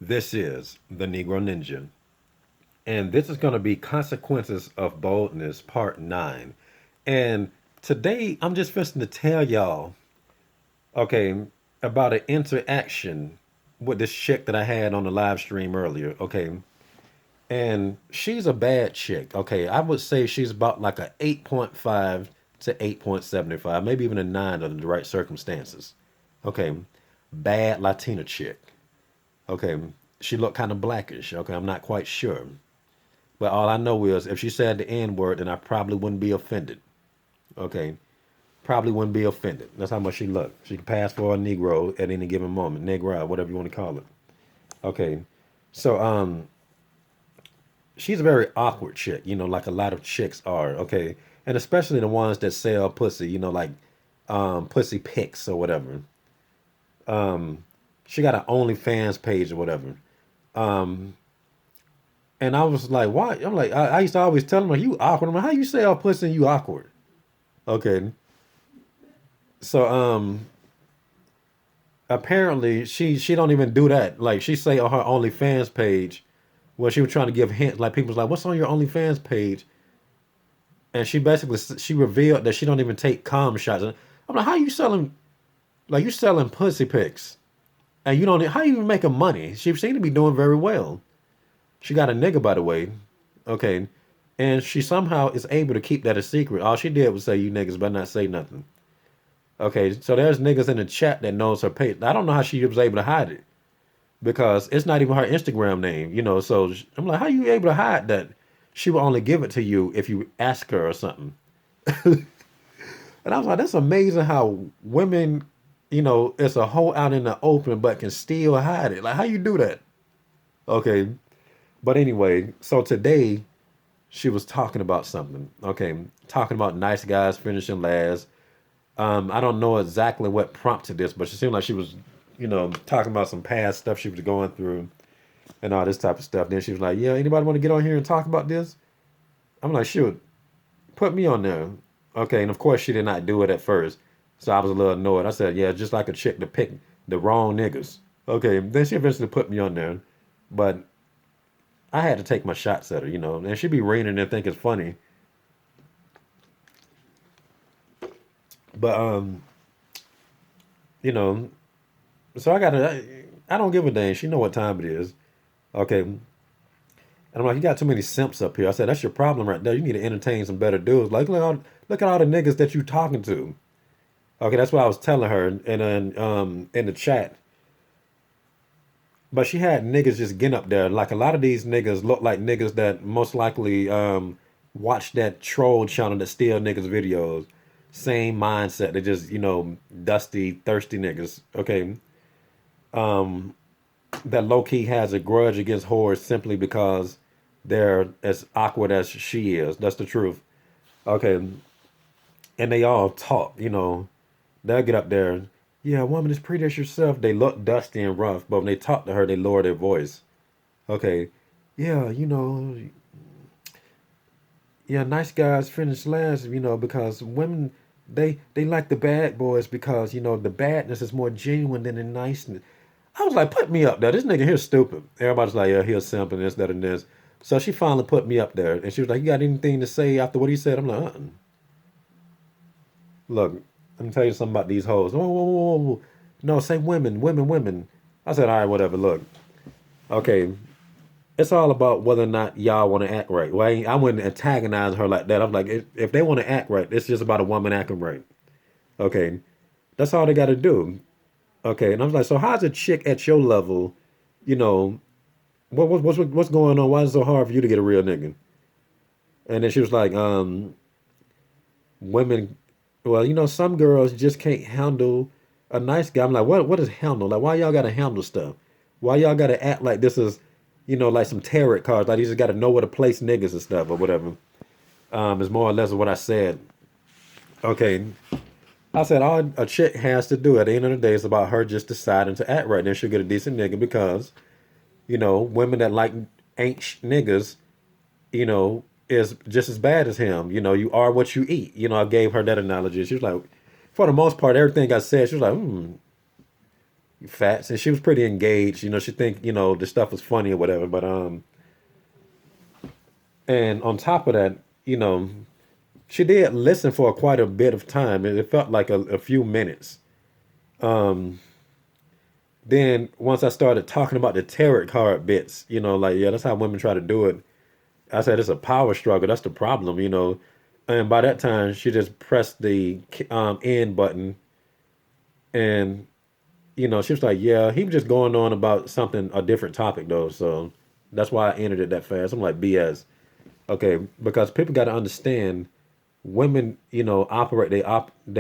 This is the Negro Ninja, and this is going to be Consequences of Boldness, Part 9. And today, I'm just fixing to tell y'all, okay, about an interaction with this chick that I had on the live stream earlier, okay? And she's a bad chick, okay? I would say she's about like a 8.5 to 8.75, maybe even a 9 under the right circumstances, okay? Bad Latina chick. Okay, she looked kind of blackish. Okay, I'm not quite sure. But all I know is if she said the N word, then I probably wouldn't be offended. Okay, probably wouldn't be offended. That's how much she looked. She could pass for a Negro at any given moment, Negro, whatever you want to call it. Okay, so she's a very awkward chick. Like a lot of chicks are. Okay, and especially the ones that sell pussy. Like pussy pics or whatever. She got an OnlyFans page or whatever. And I was like, why? I'm like, I used to always tell him, like, you awkward. I'm like, how you say all pussy and you awkward? Okay. So apparently she don't even do that. Like she say on her OnlyFans page where she was trying to give hints, like people was like, what's on your OnlyFans page? And she basically she revealed that she don't even take calm shots. And I'm like, how you selling like you selling pussy pics? And you don't how you even making money? She seemed to be doing very well. She got a nigga, by the way. Okay. And she somehow is able to keep that a secret. All she did was say, you niggas better not say nothing. Okay. So there's niggas in the chat that knows her page. I don't know how she was able to hide it because it's not even her Instagram name. So I'm like, how you able to hide that? She will only give it to you if you ask her or something. And I was like, that's amazing how women, it's a whole out in the open, but can still hide it. Like, how you do that? Okay. But anyway, so today she was talking about something. Okay, talking about nice guys finishing last. I don't know exactly what prompted this, but she seemed like she was, talking about some past stuff she was going through and all this type of stuff. Then she was like, "Yeah, anybody want to get on here and talk about this?" I'm like, "Shoot, put me on there." Okay, and of course she did not do it at first, so I was a little annoyed. I said, "Yeah, just like a chick to pick the wrong niggas." Okay, then she eventually put me on there, but I had to take my shots at her, and she be reading and think it's funny. But you know, so I don't give a damn. She know what time it is. Okay. And I'm like, you got too many simps up here. I said, that's your problem right there. You need to entertain some better dudes. Like, look at all the niggas that you talking to. Okay, that's what I was telling her in the chat. But she had niggas just getting up there. Like a lot of these niggas look like niggas that most likely watch that troll channel that steal niggas videos. Same mindset. They just, dusty, thirsty niggas. Okay. That low key has a grudge against whores simply because they're as awkward as she is. That's the truth. Okay. And they all talk. They'll get up there. Yeah, woman is pretty as yourself. They look dusty and rough, but when they talk to her, they lower their voice. Okay. Yeah, yeah, nice guys finish last, because women they like the bad boys because, the badness is more genuine than the niceness. I was like, put me up there. This nigga here's stupid. Everybody's like, yeah, here's simp and this, that, and this. So she finally put me up there, and she was like, you got anything to say after what he said? I'm like, look, let me tell you something about these hoes. Whoa, whoa, whoa, whoa. No, say women, women, women. I said, all right, whatever. Look, okay, it's all about whether or not y'all want to act right. Well, I wouldn't antagonize her like that. I'm like, if they want to act right, it's just about a woman acting right. Okay, that's all they got to do. Okay, and I was like, so how's a chick at your level, you know, what's going on? Why is it so hard for you to get a real nigga? And then she was like, women, well, some girls just can't handle a nice guy. I'm like, what is handle? Like, why y'all gotta handle stuff? Why y'all gotta act like this is, like some tarot cards? Like you just gotta know where to place niggas and stuff or whatever. Is more or less what I said. Okay, I said all a chick has to do at the end of the day is about her just deciding to act right. Then she'll get a decent nigga because women that like ain't niggas, is just as bad as him. You are what you eat. I gave her that analogy. She was like, for the most part, everything I said, she was like, fats, and she was pretty engaged. She think the stuff was funny or whatever. But and on top of that, you know, she did listen for quite a bit of time. It felt like a few minutes. Then once I started talking about the tarot card bits, like yeah, that's how women try to do it. I said it's a power struggle. That's the problem. And by that time, she just pressed the end button, and she was like, "Yeah, he was just going on about something, a different topic though." So that's why I ended it that fast. I'm like, BS. Okay, because people got to understand, women, operate. They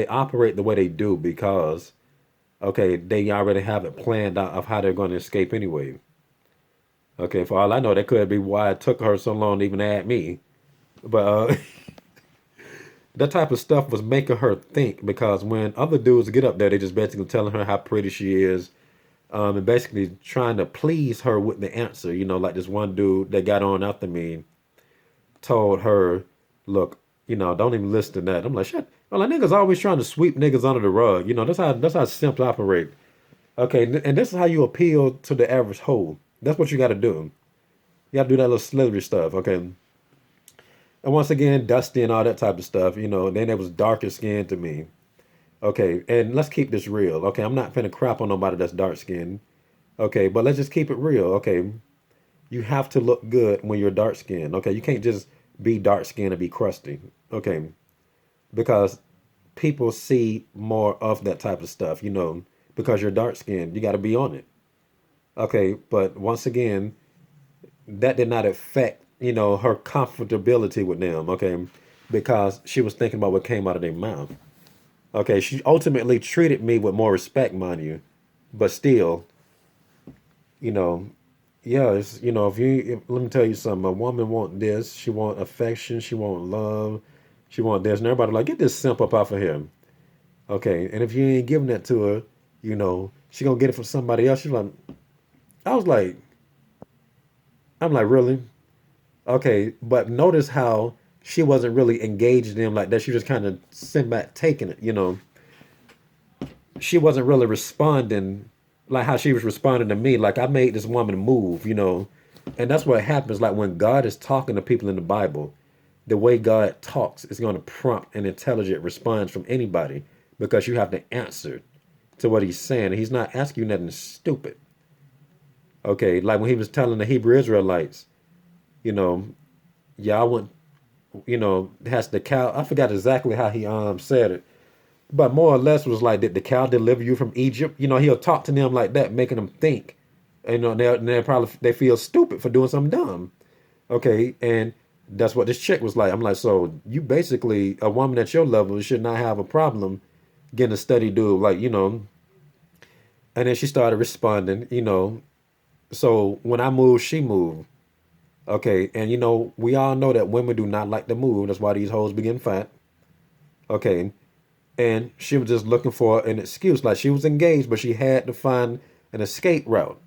operate the way they do because okay, they already have it planned out of how they're going to escape anyway. Okay, for all I know, that could be why it took her so long to even add me. But that type of stuff was making her think because when other dudes get up there, they just basically telling her how pretty she is, and basically trying to please her with the answer. Like this one dude that got on after me told her, "Look, don't even listen to that." I'm like, "Shit." Well, like, niggas always trying to sweep niggas under the rug. That's how simps operate. Okay, and this is how you appeal to the average hoe. That's what you got to do. You got to do that little slithery stuff. Okay. And once again, dusty and all that type of stuff, then it was darker skin to me. Okay, and let's keep this real. Okay, I'm not finna crap on nobody that's dark skinned. Okay, but let's just keep it real. Okay, you have to look good when you're dark skinned. Okay, you can't just be dark skinned and be crusty. Okay, because people see more of that type of stuff, because you're dark skinned. You got to be on it. Okay, but once again, that did not affect, her comfortability with them. Okay, because she was thinking about what came out of their mouth. Okay, she ultimately treated me with more respect, mind you, but still, you know, yeah, let me tell you something. A woman want this. She want affection. She want love. She want this, and everybody like get this simp up off of him. Okay, and if you ain't giving that to her, she gonna get it from somebody else. She's like, I was like, I'm like, really? Okay, but notice how she wasn't really engaged in him like that. She was just kind of sitting back, taking it. She wasn't really responding like how she was responding to me. Like I made this woman move. And that's what happens. Like when God is talking to people in the Bible, the way God talks is going to prompt an intelligent response from anybody because you have to answer to what he's saying. He's not asking you nothing stupid. Okay, like when he was telling the Hebrew Israelites, you know, yeah, I went, has the cow. I forgot exactly how he said it, but more or less was like, did the cow deliver you from Egypt? He'll talk to them like that, making them think. And, they probably they feel stupid for doing something dumb. Okay, and that's what this chick was like. I'm like, so you basically a woman at your level should not have a problem getting a steady dude, like And then she started responding. So when I moved, she moved. Okay, and we all know that women do not like to move. That's why these hoes be getting fat. Okay, and she was just looking for an excuse. Like she was engaged, but she had to find an escape route.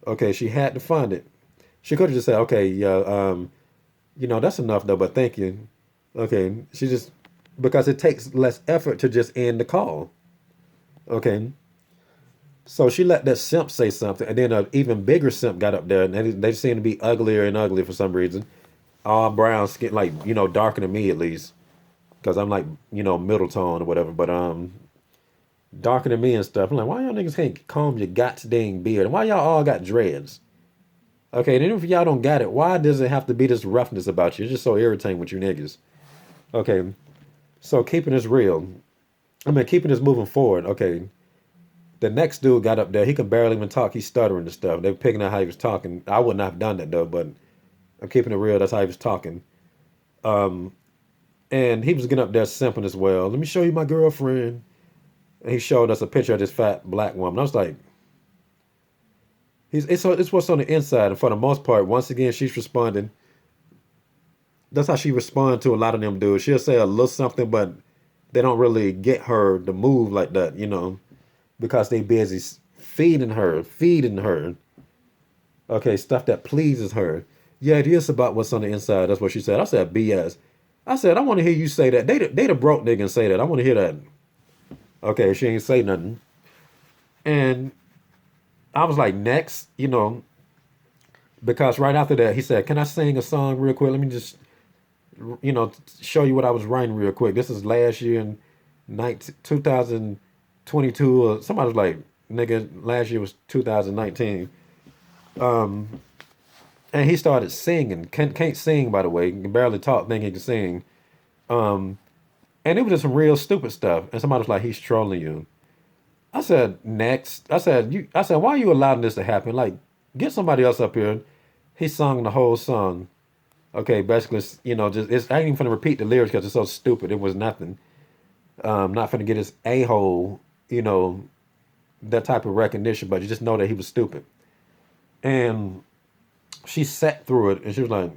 Okay, she had to find it. She could have just said, "Okay, yeah, that's enough though, but thank you." Okay, she just because it takes less effort to just end the call. Okay, so she let that simp say something, and then an even bigger simp got up there, and they seem to be uglier and uglier for some reason. All brown skin, like darker than me at least, because I'm like middle tone or whatever. But darker than me and stuff. I'm like, why y'all niggas can't comb your goddamn beard? And why y'all all got dreads? Okay, and even if y'all don't got it, why does it have to be this roughness about you? It's just so irritating with you niggas. Okay, so keeping this real. I mean, keeping this moving forward. Okay, the next dude got up there. He could barely even talk. He's stuttering and stuff. They were picking out how he was talking. I wouldn't have done that though, but I'm keeping it real. That's how he was talking. And he was getting up there simping as well. Let me show you my girlfriend. And he showed us a picture of this fat black woman. I was like, it's what's on the inside. And for the most part, once again, she's responding. That's how she responds to a lot of them dudes. She'll say a little something, but they don't really get her to move like that, because they busy feeding her. Okay, stuff that pleases her. Yeah, it is about what's on the inside. That's what she said. I said, BS. I said, I want to hear you say that. They the broke nigga and say that. I want to hear that. Okay, she ain't say nothing. And I was like, next, because right after that, he said, can I sing a song real quick? Let me just, show you what I was writing real quick. This is last year in 2022. Or somebody was like, nigga, last year was 2019. And he started singing. Can't sing, by the way. Can barely talk, think he can sing. And it was just some real stupid stuff. And somebody was like, he's trolling you. I said, next. I said, why are you allowing this to happen? Like, get somebody else up here. He sung the whole song. Okay, basically, just I ain't even gonna repeat the lyrics because it's so stupid. It was nothing. Not gonna get his a hole, you know, that type of recognition, but you just know that he was stupid. And she sat through it, and she was like,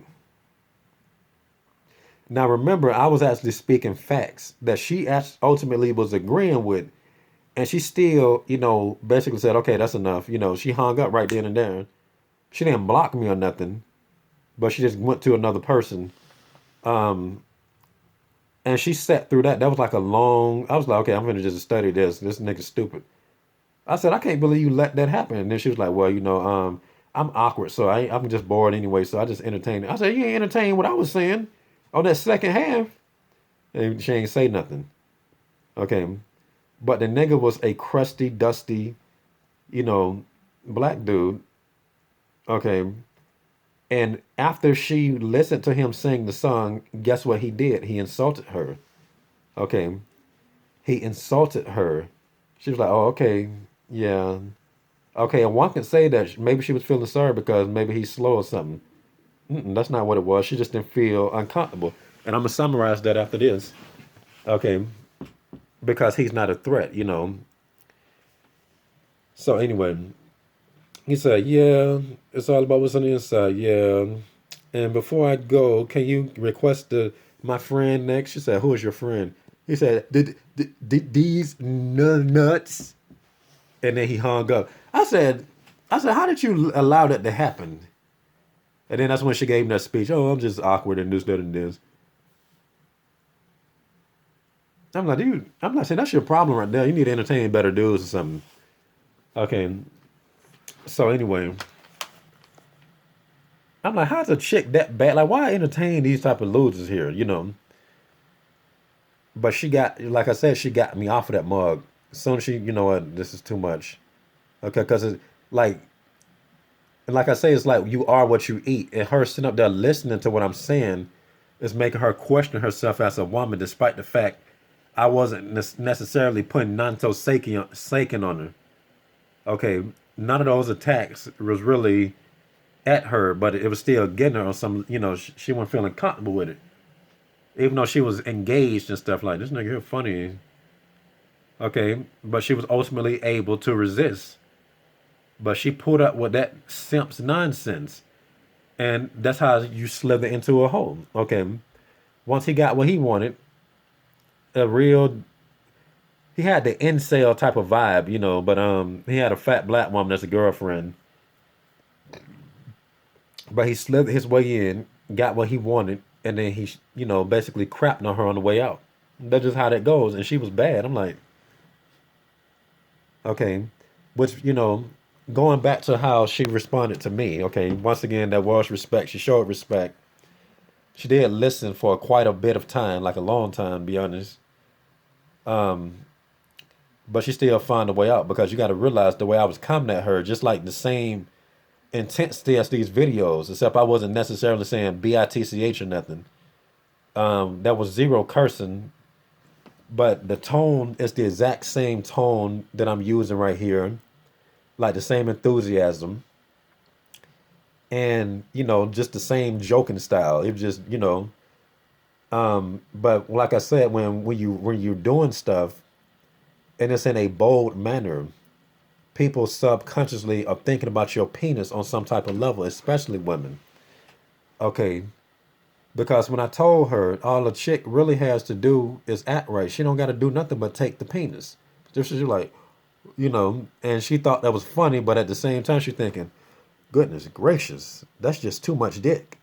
"Now remember, I was actually speaking facts that she ultimately was agreeing with, and she still, basically said, okay, that's enough. She hung up right then and there. She didn't block me or nothing, but she just went to another person. And she sat through that. That was like a long. I was like, okay, I'm gonna just study this. This nigga's stupid. I said, I can't believe you let that happen. And then she was like, well, I'm awkward, so I'm just bored anyway, so I just entertained it. I said, you ain't entertained what I was saying on that second half. And she ain't say nothing. Okay. But the nigga was a crusty, dusty, you know, black dude. Okay. And after she listened to him sing the song, guess what he did? He insulted her. Okay. He insulted her. She was like, oh, okay. Yeah. Okay. And one can say that maybe she was feeling sorry because maybe he's slow or something. That's not what it was. She just didn't feel uncomfortable. And I'm going to summarize that after this. Okay. Because he's not a threat. So, anyway, he said, yeah, it's all about what's on the inside. Yeah. And before I go, can you request my friend next? She said, who is your friend? He said, these nuts. And then he hung up. I said, how did you allow that to happen? And then that's when she gave him that speech. Oh, I'm just awkward and this, that, and this. I'm like, dude, I'm not saying that's your problem right there. You need to entertain better dudes or something. Okay. So anyway, I'm like, how's a chick that bad? Like, why entertain these type of losers here? But she got, like I said, she got me off of that mug. As soon as she, you know what, this is too much. Okay, because it's like, and like I say, it's like you are what you eat. And her sitting up there listening to what I'm saying is making her question herself as a woman, despite the fact I wasn't necessarily putting Nanto Saken on her. Okay, none of those attacks was really at her, but it was still getting her on some, she wasn't feeling comfortable with it. Even though she was engaged and stuff like this nigga here funny. Okay, but she was ultimately able to resist. But she put up with that simp's nonsense. And that's how you slither into a hole. Okay. Once he got what he wanted, a real he had the incel type of vibe, but he had a fat black woman that's a girlfriend. But he slithered his way in, got what he wanted, and then he, basically crapped on her on the way out. That's just how that goes. And she was bad. I'm like, okay. Which, going back to how she responded to me, okay, once again, that was respect. She showed respect. She did listen for quite a bit of time, like a long time, to be honest. But she still found a way out because you got to realize the way I was coming at her, just like the same intensity as these videos, except I wasn't necessarily saying bitch or nothing. That was zero cursing, but the tone is the exact same tone that I'm using right here, like the same enthusiasm, and just the same joking style. It was just but like I said, when you're doing stuff and it's in a bold manner, people subconsciously are thinking about your penis on some type of level, especially women. Okay, because when I told her all a chick really has to do is act right, she don't got to do nothing but take the penis. Just as you like, and she thought that was funny, but at the same time, she thinking, goodness gracious, that's just too much dick.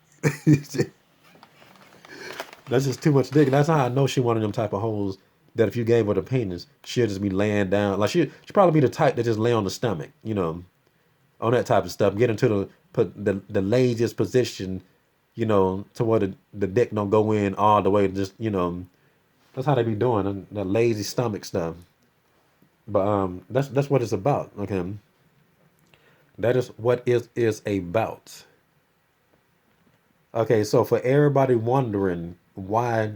That's just too much dick. And that's how I know she one of them type of hoes that if you gave her the penis, she'll just be laying down. Like she probably be the type that just lay on the stomach, on that type of stuff. Get into the laziest position, to where the dick don't go in all the way. Just that's how they be doing the lazy stomach stuff. But that's what it's about. Okay, that is what is about. Okay, so for everybody wondering why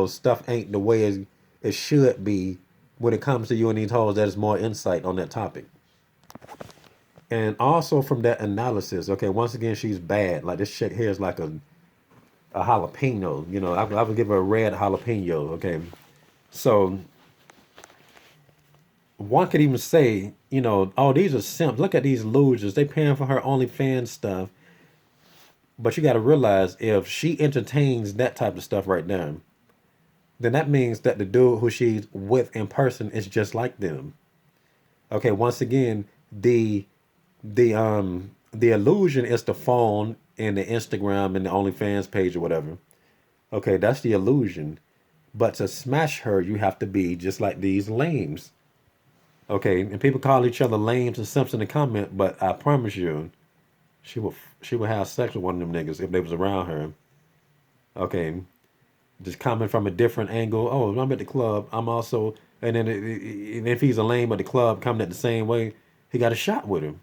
stuff ain't the way it should be when it comes to you and these hoes, that is more insight on that topic. And also from that analysis, okay, once again, she's bad. Like this shit here is like a jalapeno. I would give her a red jalapeno. Okay, so one could even say, oh, these are simps. Look at these losers. They paying for her OnlyFans stuff. But you got to realize if she entertains that type of stuff right now, then that means that the dude who she's with in person is just like them. Okay, once again, the illusion is the phone and the Instagram and the OnlyFans page or whatever. Okay, that's the illusion. But to smash her, you have to be just like these lames. Okay, and people call each other lames and simps in the comment, but I promise you, she would she would have sex with one of them niggas if they was around her. Okay, just coming from a different angle. Oh, I'm at the club. I'm also, and then and if he's a lame at the club coming at the same way, he got a shot with him.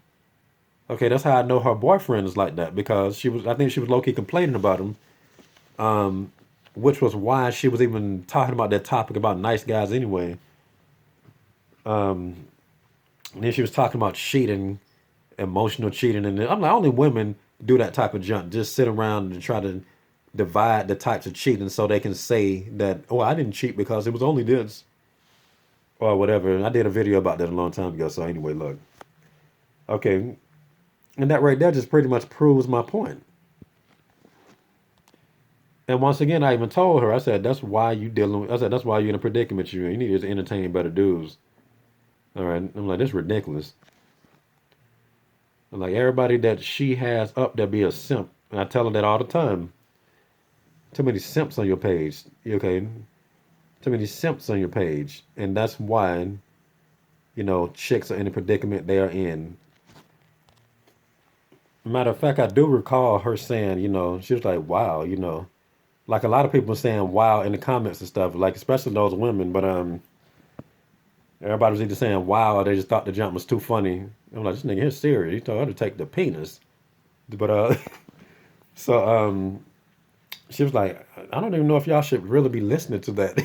Okay, that's how I know her boyfriend is like that because I think she was low key complaining about him, which was why she was even talking about that topic about nice guys anyway. And then she was talking about cheating, emotional cheating, and I'm like, only women do that type of junk. Just sit around and try to divide the types of cheating so they can say that, oh, I didn't cheat because it was only this or whatever. I did a video about that a long time ago. So anyway, look, okay, and that right there just pretty much proves my point. And once again, I even told her, I said, that's why you dealing with, I said, that's why you're in a predicament you in. You need to entertain better dudes. All right. I'm like, this is ridiculous. I'm like, everybody that she has up there be a simp. And I tell her that all the time. Too many simps on your page. Okay. Too many simps on your page. And that's why, chicks are in the predicament they are in. Matter of fact, I do recall her saying, she was like, wow, like a lot of people saying wow in the comments and stuff, like especially those women, but everybody was either saying wow or they just thought the jump was too funny. I'm like, this nigga here's serious. He told her to take the penis. But so she was like, I don't even know if y'all should really be listening to that.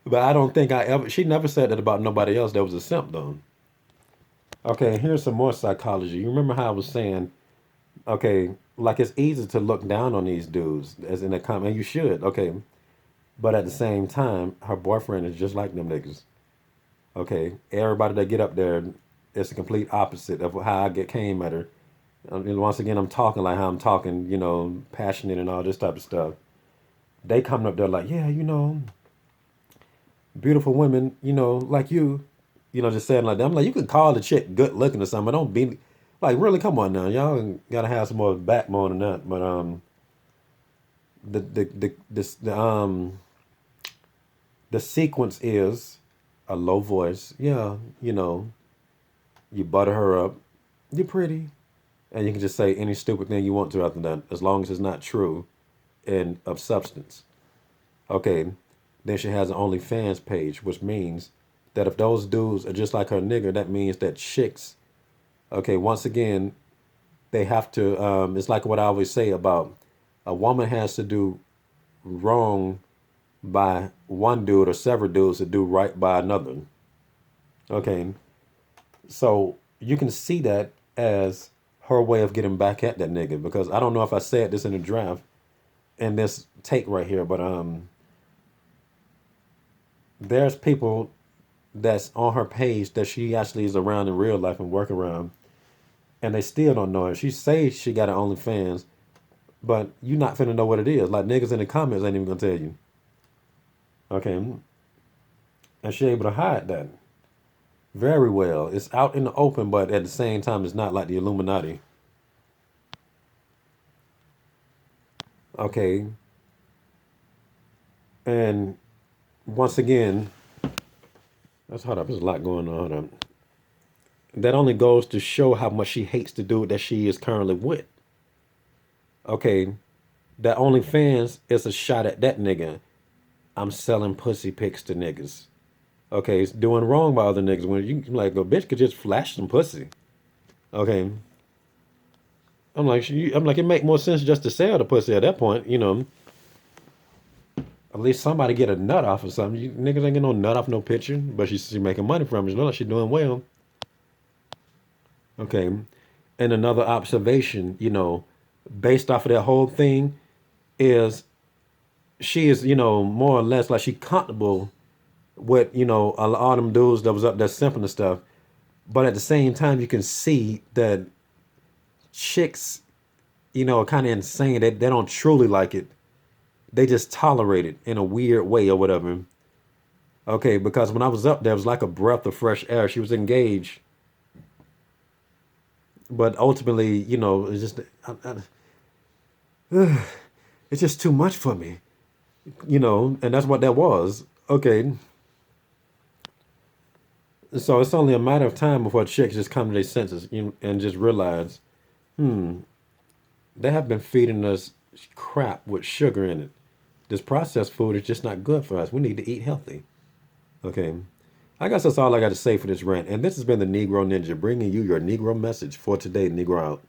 But I don't think she never said that about nobody else that was a simp though. Okay, here's some more psychology. You remember how I was saying, okay, like it's easy to look down on these dudes as in a comment, and you should, okay. But at the same time, her boyfriend is just like them niggas. Okay, everybody that get up there, it's the complete opposite of how I get came at her. And once again, I'm talking like how I'm talking, passionate and all this type of stuff. They coming up there like, yeah, beautiful women, like you, just saying like that. I'm like, you can call the chick good looking or something, but don't be like, really, come on now, y'all gotta have some more backbone than that. But the this the sequence is a low voice, yeah, you butter her up, you're pretty, and you can just say any stupid thing you want to after that, as long as it's not true and of substance. Okay, then she has an OnlyFans page, which means that if those dudes are just like her nigga, that means that chicks, okay, once again, they have to, it's like what I always say about a woman has to do wrong by one dude or several dudes to do right by another. Okay, so you can see that as her way of getting back at that nigga because I don't know if I said this in the draft in this take right here, but there's people that's on her page that she actually is around in real life and work around, and they still don't know her. She says she got an OnlyFans, but you not finna know what it is. Like niggas in the comments ain't even gonna tell you. Okay, and she able to hide that very well. It's out in the open, but at the same time, it's not like the Illuminati. Okay, and once again, that's hold up. There's a lot going on. Hold up. That only goes to show how much she hates the dude that she is currently with. Okay, that OnlyFans is a shot at that nigga. I'm selling pussy pics to niggas. Okay, it's doing wrong by other niggas when you like a bitch could just flash some pussy. Okay, I'm like, it make more sense just to sell the pussy at that point. At least somebody get a nut off or something. You niggas ain't get no nut off no picture, but she making money from it. It's not like she doing well. Okay, and another observation, based off of that whole thing, is she is, more or less like she comfortable with, all them dudes that was up there simping and stuff. But at the same time, you can see that chicks, are kind of insane. They don't truly like it. They just tolerate it in a weird way or whatever. Okay, because when I was up there, it was like a breath of fresh air. She was engaged, but ultimately, it's just it's just too much for me, and that's what that was. Okay, so it's only a matter of time before chicks just come to their senses and just realize they have been feeding us crap with sugar in it. This processed food is just not good for us. We need to eat healthy. Okay. I guess that's all I got to say for this rant. And this has been the Negro Ninja bringing you your Negro message for today, Negro out.